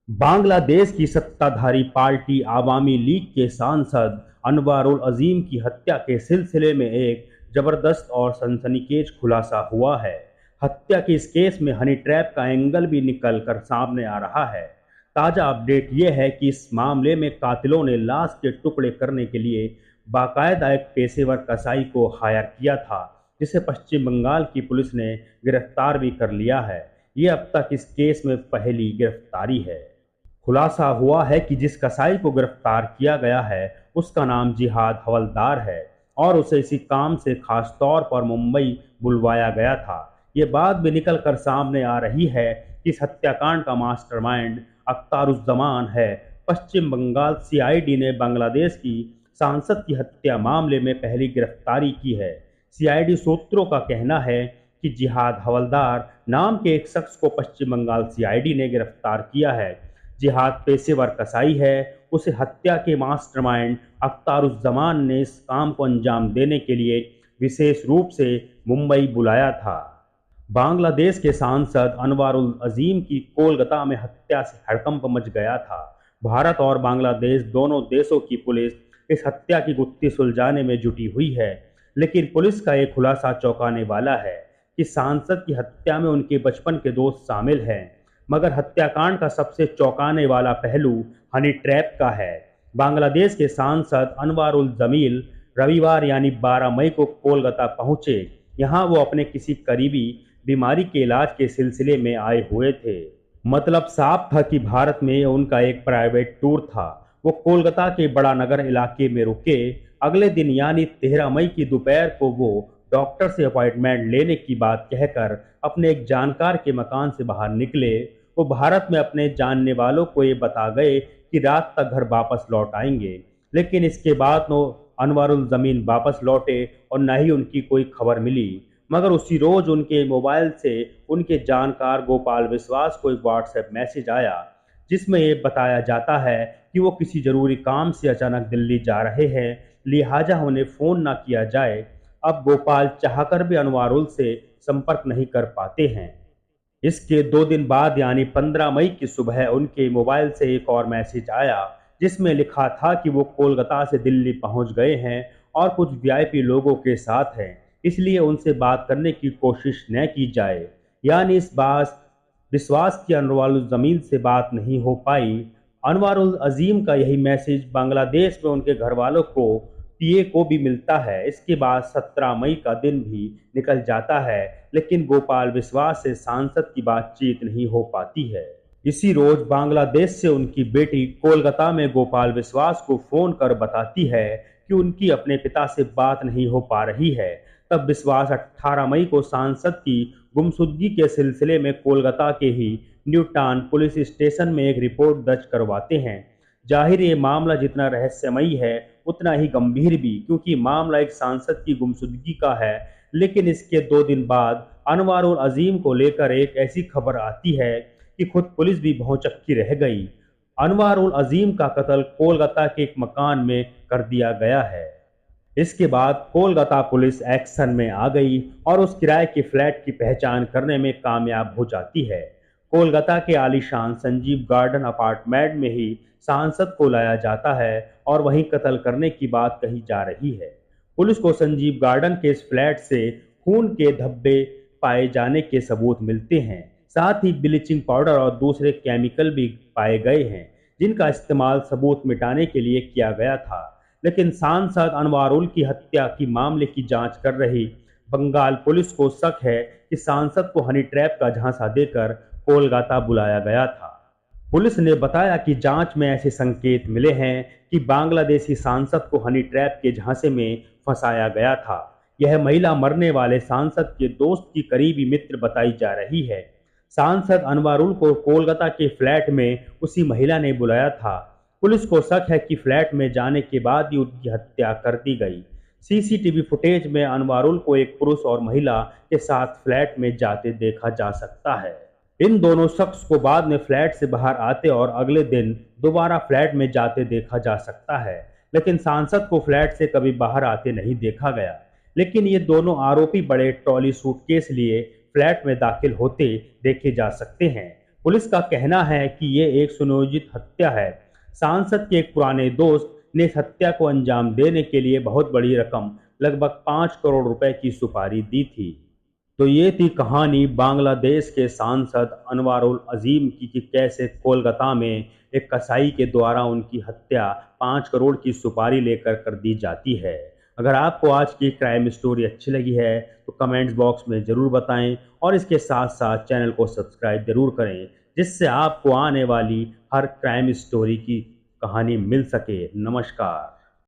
बांग्लादेश की सत्ताधारी party Awami league के सांसद अनवारुल अजीम की हत्या के सिलसिले में एक जबरदस्त और सनसनीखेज खुलासा हुआ है। हत्या के इस केस में हनी ट्रैप का एंगल भी निकल कर सामने आ रहा है। ताज़ा अपडेट यह है कि इस मामले में कातिलों ने लाश के टुकड़े करने के लिए बाकायदा एक पेशेवर कसाई को हायर किया था, जिसे पश्चिम बंगाल की पुलिस ने गिरफ्तार भी कर लिया है। ये अब तक इस केस में पहली गिरफ्तारी है। खुलासा हुआ है कि जिस कसाई को गिरफ्तार किया गया है उसका नाम जिहाद हवलदार है और उसे इसी काम से खास तौर पर मुंबई बुलवाया गया था। ये बात भी निकल कर सामने आ रही है कि इस हत्याकांड का मास्टरमाइंड अख्तारुज्जमान है। पश्चिम बंगाल सीआईडी ने बांग्लादेश की सांसद की हत्या मामले में पहली गिरफ्तारी की है। सीआईडी सूत्रों का कहना है कि जिहाद हवलदार नाम के एक शख्स को पश्चिम बंगाल सीआईडी ने गिरफ्तार किया है। जिहाद पेशेवर कसाई है। उसे हत्या के मास्टरमाइंड अख्तारुज्जमान ने इस काम को अंजाम देने के लिए विशेष रूप से मुंबई बुलाया था। बांग्लादेश के सांसद अनवारुल अजीम की कोलकाता में हत्या से हड़कंप मच गया था। भारत और बांग्लादेश दोनों देशों की पुलिस इस हत्या की गुत्थी सुलझाने में जुटी हुई है, लेकिन पुलिस का एक खुलासा चौंकाने वाला है कि सांसद की हत्या में उनके बचपन के दोस्त शामिल हैं। मगर हत्याकांड का सबसे चौंकाने वाला पहलू हनी ट्रैप का है। बांग्लादेश के सांसद अनवारुल जमील रविवार यानी 12 मई को कोलकाता पहुंचे। यहां वो अपने किसी करीबी बीमारी के इलाज के सिलसिले में आए हुए थे। मतलब साफ था कि भारत में उनका एक प्राइवेट टूर था। वो कोलकाता के बड़ा नगर इलाके में रुके। अगले दिन यानी 13 मई की दोपहर को वो डॉक्टर से अपॉइंटमेंट लेने की बात कहकर अपने एक जानकार के मकान से बाहर निकले। वो भारत में अपने जानने वालों को ये बता गए कि रात तक घर वापस लौट आएंगे, लेकिन इसके बाद नो अनवारुल जमीन वापस लौटे और न ही उनकी कोई खबर मिली। मगर उसी रोज उनके मोबाइल से उनके जानकार गोपाल विश्वास को एक व्हाट्सएप मैसेज आया, जिसमें ये बताया जाता है कि वो किसी जरूरी काम से अचानक दिल्ली जा रहे हैं, लिहाजा उन्हें फ़ोन ना किया जाए। अब गोपाल चाहकर भी अनवारुल से संपर्क नहीं कर पाते हैं। इसके 2 दिन बाद यानी 15 मई की सुबह उनके मोबाइल से एक और मैसेज आया, जिसमें लिखा था कि वो कोलकाता से दिल्ली पहुंच गए हैं और कुछ वीआईपी लोगों के साथ हैं, इसलिए उनसे बात करने की कोशिश न की जाए। यानी इस बात विश्वास की अनवारुल जमीन से बात नहीं हो पाई। अनवारुल अजीम का यही मैसेज बांग्लादेश में उनके घर वालों को पीए को भी मिलता है। इसके बाद 17 मई का दिन भी निकल जाता है, लेकिन गोपाल विश्वास से सांसद की बातचीत नहीं हो पाती है। इसी रोज बांग्लादेश से उनकी बेटी कोलकाता में गोपाल विश्वास को फोन कर बताती है कि उनकी अपने पिता से बात नहीं हो पा रही है। तब विश्वास 18 मई को सांसद की गुमशुदगी के सिलसिले में कोलकाता के ही न्यू टाउन पुलिस स्टेशन में एक रिपोर्ट दर्ज करवाते हैं। जाहिर ये मामला जितना रहस्यमयी है उतना ही गंभीर भी, क्योंकि मामला एक सांसद की गुमशुदगी का है। लेकिन इसके 2 दिन बाद अनवारुल अजीम को लेकर एक ऐसी खबर आती है कि खुद पुलिस भी भौचक्की रह गई। अनवारुल अजीम का कत्ल कोलकाता के एक मकान में कर दिया गया है। इसके बाद कोलकाता पुलिस एक्शन में आ गई और उस किराए के फ्लैट की पहचान करने में कामयाब हो जाती है। कोलकाता के आलीशान संजीव गार्डन अपार्टमेंट में ही सांसद को लाया जाता है और वहीं कत्ल करने की बात कही जा रही है। पुलिस को संजीव गार्डन के इस फ्लैट से खून के धब्बे पाए जाने के सबूत मिलते हैं। साथ ही ब्लीचिंग पाउडर और दूसरे केमिकल भी पाए गए हैं, जिनका इस्तेमाल सबूत मिटाने के लिए किया गया था। लेकिन सांसद अनवारुल की हत्या की मामले की जांच कर रही बंगाल पुलिस को शक है कि सांसद को हनी ट्रैप का झांसा देकर कोलकाता बुलाया गया था। पुलिस ने बताया कि जांच में ऐसे संकेत मिले हैं कि बांग्लादेशी सांसद को हनी ट्रैप के झांसे में फंसाया गया था। यह महिला मरने वाले सांसद के दोस्त की करीबी मित्र बताई जा रही है। सांसद अनवारुल को कोलकाता के फ्लैट में उसी महिला ने बुलाया था। पुलिस को शक है कि फ्लैट में जाने के बाद ही उनकी हत्या कर दी गई। सीसीटीवी फुटेज में अनवारुल को एक पुरुष और महिला के साथ फ्लैट में जाते देखा जा सकता है। इन दोनों शख्स को बाद में फ्लैट से बाहर आते और अगले दिन दोबारा फ्लैट में जाते देखा जा सकता है, लेकिन सांसद को फ्लैट से कभी बाहर आते नहीं देखा गया। लेकिन ये दोनों आरोपी बड़े ट्रॉली सूटकेस लिए फ्लैट में दाखिल होते देखे जा सकते हैं। पुलिस का कहना है कि ये एक सुनियोजित हत्या है। सांसद के एक पुराने दोस्त ने इस हत्या को अंजाम देने के लिए बहुत बड़ी रकम, लगभग 5 करोड़ रुपए की सुपारी दी थी। तो ये थी कहानी बांग्लादेश के सांसद अनवारुल अजीम की कि कैसे कोलकाता में एक कसाई के द्वारा उनकी हत्या 5 करोड़ की सुपारी लेकर कर दी जाती है। अगर आपको आज की क्राइम स्टोरी अच्छी लगी है तो कमेंट्स बॉक्स में ज़रूर बताएं और इसके साथ साथ चैनल को सब्सक्राइब ज़रूर करें, जिससे आपको आने वाली हर क्राइम स्टोरी की कहानी मिल सके। नमस्कार।